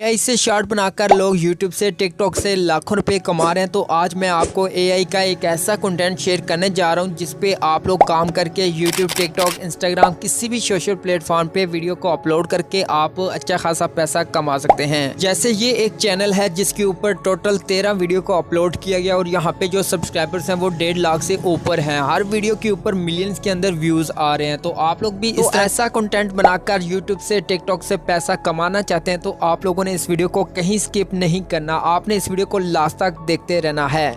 AI से short बनाकर लोग यूट्यूब से टिकटॉक से लाखों रुपए कमा रहे हैं। तो आज मैं आपको एआई का एक ऐसा कंटेंट शेयर करने जा रहा हूं जिस पे आप लोग काम करके यूट्यूब, टिकटॉक, इंस्टाग्राम किसी भी सोशल प्लेटफॉर्म पे वीडियो को अपलोड करके आप अच्छा खासा पैसा कमा सकते हैं। जैसे ये एक चैनल है जिसके ऊपर टोटल 13 वीडियो को अपलोड किया गया और यहाँ पे जो सब्सक्राइबर्स हैं वो 1.5 लाख से ऊपर हैं। हर वीडियो के ऊपर मिलियंस के अंदर व्यूज आ रहे हैं। तो आप लोग भी इस ऐसा कंटेंट बनाकर यूट्यूब से, टिकटॉक से पैसा कमाना चाहते हैं तो आप लोगों ने इस वीडियो को कहीं स्किप नहीं करना। आपने इस वीडियो को लास्ट तक देखते रहना है।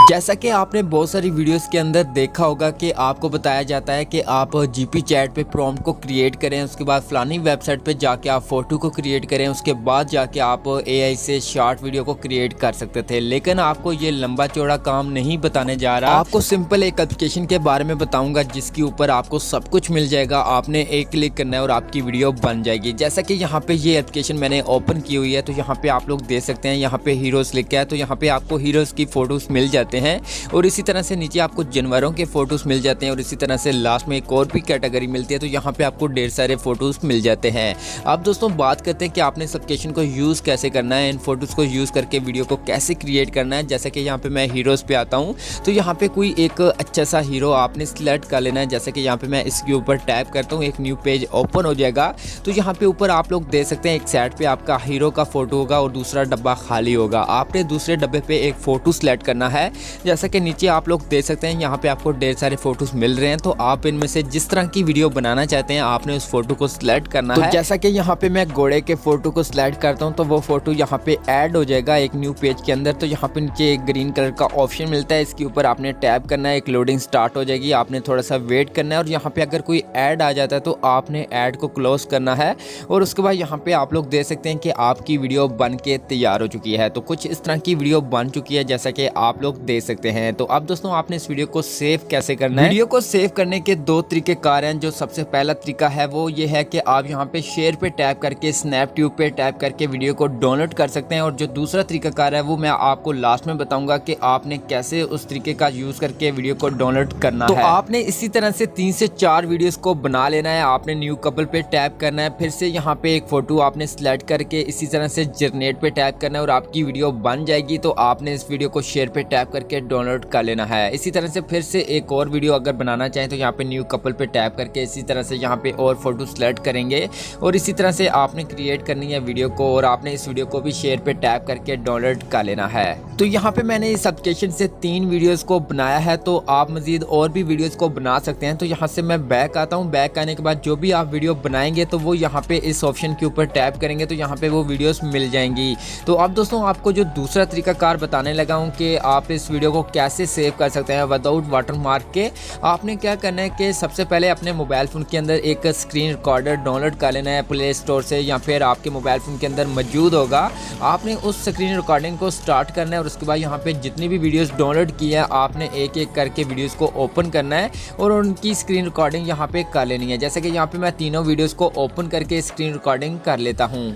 जैसा कि आपने बहुत सारी वीडियोस के अंदर देखा होगा कि आपको बताया जाता है कि आप जीपी चैट पे प्रॉम्प्ट को क्रिएट करें, उसके बाद फलानी वेबसाइट पे जाके आप फोटो को क्रिएट करें, उसके बाद जाके आप एआई से शॉर्ट वीडियो को क्रिएट कर सकते थे। लेकिन आपको ये लंबा चौड़ा काम नहीं बताने जा रहा। आपको सिंपल एक एप्लीकेशन के बारे में बताऊंगा जिसके ऊपर आपको सब कुछ मिल जाएगा। आपने एक क्लिक करना है और आपकी वीडियो बन जाएगी। जैसा कि यहाँ पे ये एप्लीकेशन मैंने ओपन की हुई है तो यहाँ पे आप लोग देख सकते हैं, यहाँ पे हीरोज लिखा है तो यहाँ पे आपको हीरोज की फोटोज मिल जाते हैं और इसी तरह से नीचे आपको जानवरों के फोटोज मिल जाते हैं और इसी तरह से लास्ट में एक और भी कैटेगरी मिलती है तो यहाँ पे आपको ढेर सारे फोटोज मिल जाते हैं। अब दोस्तों बात करते हैं कि आपने इस एप्लीकेशन को यूज़ कैसे करना है, इन फोटोज़ को यूज़ करके वीडियो को कैसे क्रिएट करना है। जैसे कि यहाँ पे मैं हीरोज़ पे आता हूँ तो यहाँ पे कोई एक अच्छा सा हीरो आपने सिलेक्ट कर लेना है। जैसे कि यहाँ पे मैं इसके ऊपर टैप करता हूँ, एक न्यू पेज ओपन हो जाएगा। तो यहाँ पे ऊपर आप लोग देख सकते हैं एक साइड पे आपका हीरो का फोटो होगा और दूसरा डब्बा खाली होगा। आपने दूसरे डब्बे पे एक फोटो सिलेक्ट करना है। जैसा कि नीचे आप लोग देख सकते हैं यहाँ पे आपको ढेर सारे फोटोज मिल रहे हैं। तो आप इनमें से जिस तरह की वीडियो बनाना चाहते हैं आपने उस फोटो को सिलेक्ट करना है। जैसा कि यहाँ पे मैं घोड़े के फोटो को सिलेक्ट करता हूँ तो वो फोटो यहाँ पे ऐड हो जाएगा एक न्यू पेज के अंदर। तो यहाँ पे नीचे एक ग्रीन कलर का ऑप्शन मिलता है, इसके ऊपर आपने टैप करना है, एक लोडिंग स्टार्ट हो जाएगी। आपने थोड़ा सा वेट करना है और यहाँ पे अगर कोई ऐड आ जाता है तो आपने ऐड को क्लोज करना है और उसके बाद यहाँ पे आप लोग देख सकते हैं कि आपकी वीडियो बन के तैयार हो चुकी है। तो कुछ इस तरह की वीडियो बन चुकी है जैसा कि आप लोग देख सकते हैं। तो अब दोस्तों आपने इस वीडियो को सेव कैसे करना है। वीडियो को सेव करने के दो तरीकेकार हैं। जो सबसे पहला तरीका है वो ये है कि आप यहाँ पे शेयर पे टैप करके स्नैपट्यूब पे टैप करके वीडियो को डाउनलोड कर सकते हैं और जो दूसरा तरीकाकार है वो मैं आपको लास्ट में बताऊंगा कि आपने कैसे उस तरीके का यूज करके वीडियो को डाउनलोड करना है। तो आपने इसी तरह से 3 से 4 वीडियोस को बना लेना है। आपने न्यू कपल पे टैप करना है, फिर से यहाँ पे एक फोटो आपने सिलेक्ट करके इसी तरह से जनरेट पे टैप करना है और आपकी वीडियो बन जाएगी। तो आपने इस वीडियो को शेयर पे टैप करके डाउनलोड कर लेना है। इसी तरह से फिर से एक और वीडियो अगर बनाना चाहें तो यहाँ पे न्यू कपल पे टैप करके इसी तरह से यहाँ पे और फोटो सिलेक्ट करेंगे और इसी तरह से आपने क्रिएट करनी है वीडियो को और आपने इस वीडियो को भी शेयर पे टैप करके डाउनलोड कर लेना है। तो यहाँ पे मैंने इस एप्लीकेशन से 3 वीडियोस को बनाया है तो आप मजीद और भी वीडियोस को बना सकते हैं। तो यहाँ से मैं बैक आता हूँ। बैक आने के बाद जो भी आप वीडियो बनाएंगे तो वो यहाँ पे इस ऑप्शन के ऊपर टैप करेंगे तो यहाँ पे वो वीडियोस मिल जाएंगी। तो अब दोस्तों आपको जो दूसरा तरीकाकार बताने लगा हूँ कि आप इस वीडियो को कैसे सेव कर सकते हैं विदाउट वाटरमार्क के। आपने क्या करना है कि सबसे पहले अपने मोबाइल फ़ोन के अंदर एक स्क्रीन रिकॉर्डर डाउनलोड कर लेना है प्ले स्टोर से या फिर आपके मोबाइल फ़ोन के अंदर मौजूद होगा। आपने उस स्क्रीन रिकॉर्डिंग को स्टार्ट करना है और उसके बाद यहाँ पे जितनी भी वीडियोस डाउनलोड की है आपने एक एक करके वीडियोस को ओपन करना है और उनकी स्क्रीन रिकॉर्डिंग यहाँ पे कर लेनी है। जैसे कि यहाँ पे मैं तीनों वीडियोस को ओपन करके स्क्रीन रिकॉर्डिंग कर लेता हूँ।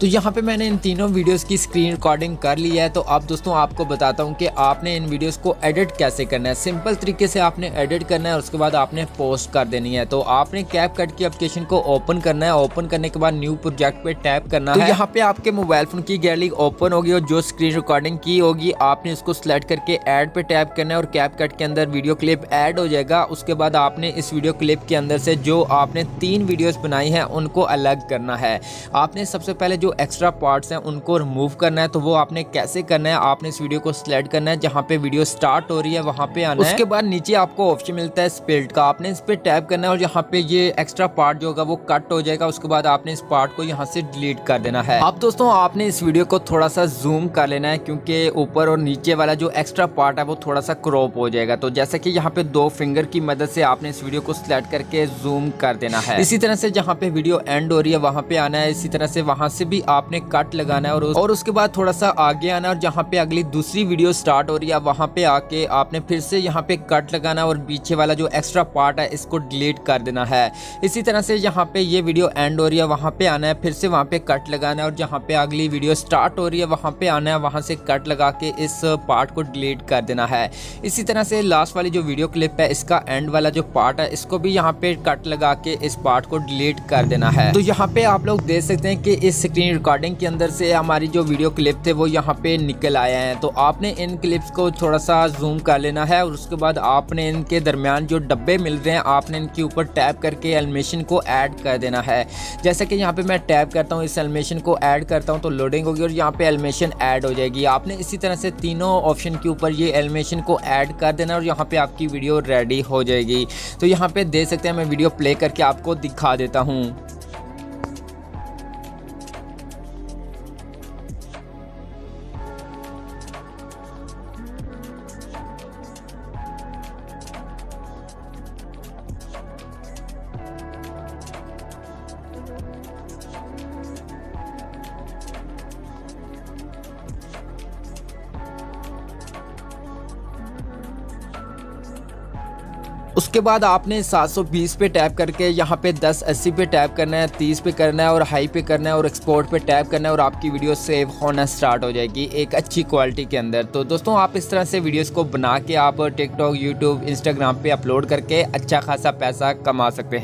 तो यहाँ पे मैंने इन तीनों वीडियोस की स्क्रीन रिकॉर्डिंग कर ली है। तो अब दोस्तों आपको बताता हूँ कि आपने इन वीडियोस को एडिट कैसे करना है। सिंपल तरीके से आपने एडिट करना है और उसके बाद आपने पोस्ट कर देनी है। तो आपने कैपकट की एप्लीकेशन को ओपन करना है। ओपन करने के बाद न्यू प्रोजेक्ट पे टैप करना है। तो यहाँ पे आपके मोबाइल फोन की गैलरी ओपन होगी और जो स्क्रीन रिकॉर्डिंग की होगी आपने उसको सिलेक्ट करके ऐड पे टैप करना है और कैपकट के अंदर वीडियो क्लिप ऐड हो जाएगा। उसके बाद आपने इस वीडियो क्लिप के अंदर से जो आपने 3 वीडियोस बनाई हैं उनको अलग करना है। आपने सबसे पहले जो एक्स्ट्रा पार्ट्स हैं उनको रिमूव करना है। तो वो आपने कैसे करना है, आपने इस वीडियो को सिलेक्ट करना है, जहां पे वीडियो स्टार्ट हो रही है वहां पे आना है। उसके बाद नीचे आपको ऑप्शन मिलता है स्प्लिट का, आपने इस पे टैप करना है और यहाँ पे ये एक्स्ट्रा पार्ट जो होगा वो कट हो जाएगा। उसके बाद आपने इस पार्ट को यहाँ से डिलीट कर देना है। अब दोस्तों आपने इस वीडियो को थोड़ा सा जूम कर लेना है क्योंकि ऊपर और नीचे वाला जो एक्स्ट्रा पार्ट है वो थोड़ा सा क्रॉप हो जाएगा। तो जैसे कि यहाँ पे 2 फिंगर की मदद से आपने इस वीडियो को सिलेक्ट करके जूम कर देना है। इसी तरह से जहाँ पे वीडियो एंड हो रही है वहां पे आना है। इसी तरह से वहां से भी भी आपने कट लगाना है और उसके बाद थोड़ा सा आगे आना है और जहाँ पे अगली दूसरी वीडियो स्टार्ट हो रही है वहाँ पे आके आपने फिर से यहाँ पे कट लगाना और पीछे वाला जो एक्स्ट्रा पार्ट है इसको डिलीट कर देना है। इसी तरह से यहाँ पे ये वीडियो एंड हो रही है वहाँ पे आना है, फिर से वहाँ पे कट लगाना है और जहाँ पे अगली वीडियो स्टार्ट हो रही है वहाँ पे आना है, वहाँ से कट लगा के इस पार्ट को डिलीट कर देना है। इसी तरह से लास्ट वाली जो वीडियो क्लिप है इसका एंड वाला जो पार्ट है इसको भी यहाँ पे कट लगा के इस पार्ट को डिलीट कर देना है। तो यहाँ पे आप लोग देख सकते हैं कि इस स्क्रीन रिकॉर्डिंग के अंदर से हमारी जो वीडियो क्लिप थे वो यहाँ पे निकल आए हैं। तो आपने इन क्लिप्स को थोड़ा सा जूम कर लेना है और उसके बाद आपने इनके दरमियान जो डब्बे मिल रहे हैं आपने इनके ऊपर टैप करके एनिमेशन को ऐड कर देना है। जैसे कि यहाँ पे मैं टैप करता हूँ, इस एनिमेशन को ऐड करता हूँ तो लोडिंग होगी और यहाँ पे एनिमेशन ऐड हो जाएगी। आपने इसी तरह से तीनों ऑप्शन के ऊपर ये एनिमेशन को ऐड कर देना और यहाँ पे आपकी वीडियो रेडी हो जाएगी। तो यहाँ पे देख सकते हैं, मैं वीडियो प्ले करके आपको दिखा देता हूँ। उसके बाद आपने 720 पे टैप करके यहाँ पे 1080 पे टैप करना है, 30 पे करना है और हाई पे करना है और एक्सपोर्ट पे टैप करना है और आपकी वीडियो सेव होना स्टार्ट हो जाएगी एक अच्छी क्वालिटी के अंदर। तो दोस्तों आप इस तरह से वीडियोस को बना के आप टिकटॉक, यूट्यूब, इंस्टाग्राम पे अपलोड करके अच्छा खासा पैसा कमा सकते हैं।